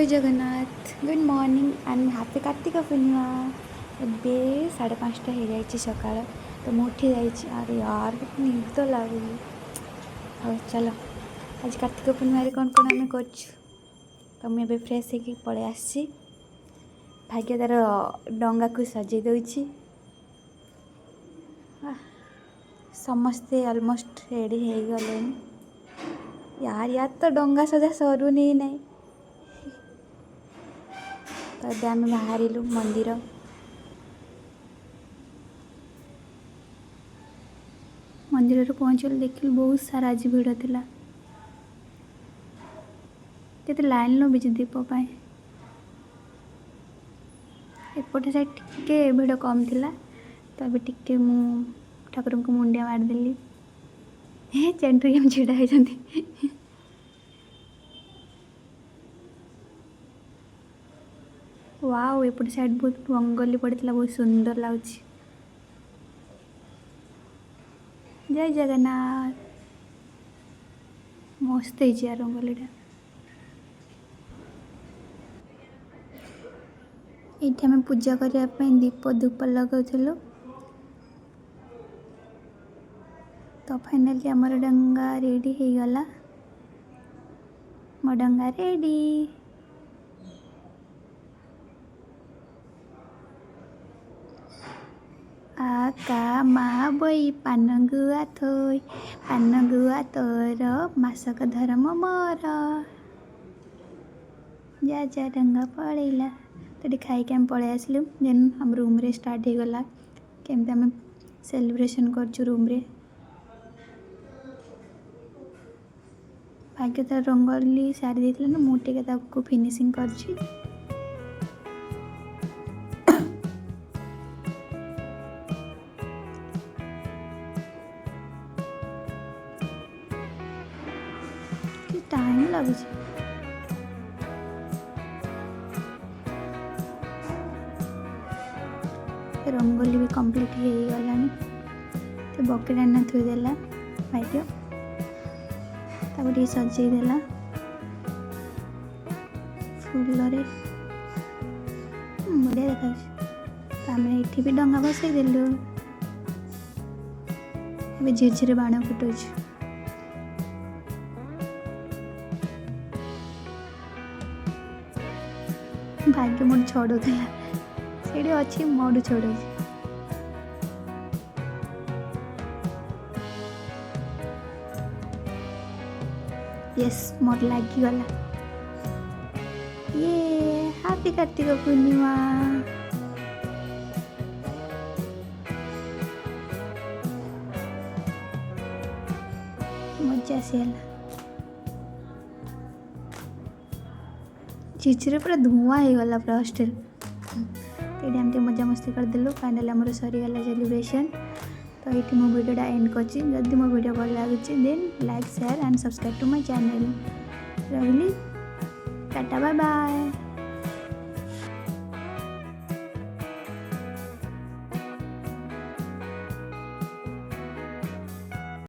जय Jagannath good morning and happy Kartik Purnima. एबे 5:30 हो जाए सकाल तो मुझे उठी जाइए। अरे यार निद तो लगुनि। हाँ चलो आज कार्तिक पूर्णिमा कौन कौन आम कर तो मुझे फ्रेश हो पलि आसी भाग्य तार डंगा को सजे दूची। समस्ते ऑलमोस्ट रेडी हो गले। यार तो डंगा सजा सरुनी नहीं। तो ये आम बाहर मंदिर मंदिर पहुँचल देख बहुत सारा आज भिड़ था। केते लाइन लगे दीप एपटे साइड टिके भिड़ कम थिला तो अभी टिके मु ठाकुर को मुंडिया मारदेली। हे चेंटू हम छिड़ा होती। वाओ एपटे साइड बहुत रंगोली पड़ता बहुत सुंदर लगुच। जय जगन्नाथ मस्त है रंगोलीटा। ये आम पूजा करने दीप धूप लगाऊलु तो फाइनली आमर डंगा रेडी हो गला। मो डंगा रेडी। आका मा बई पान गुआ थोई पान गुआ तोर मासक धर्म मोर। जा जा डंगा पड़ेला तो खाई आम पलि आसलु। देन हम रूम रे स्टार्ट हो गला केमती आम सेलिब्रेशन कर रूम रे। भाग्य तार रंगोली सारी देना मुझे फिनिशिंग कर टाइम लगुच। रंगोली भी कंप्लीट हो गला तो बकेट आना थोदेला भाग्य सजेदेला फूल बढ़िया देखा। आम ये भी डंगा बसईदेलु। झिरझिर बाण फुटू। भाग्य मोड़ छड़ोला से अच्छी मोड़ छड़ो। यस मोर लगिगला। ये हैप्पी कार्तिक पूर्णिमा। मजा से चिचरे पूरा धुआं हो गला पूरा हॉस्टल। तो ये मजा मस्ती करदेलु। फाइनली आमर सरीगला सेलिब्रेशन। तो ये मो वीडियोटा एंड करछि। जदि मो वीडियो भल लागुछि then like share and subscribe to my channel. रही टाटा बाय बाय।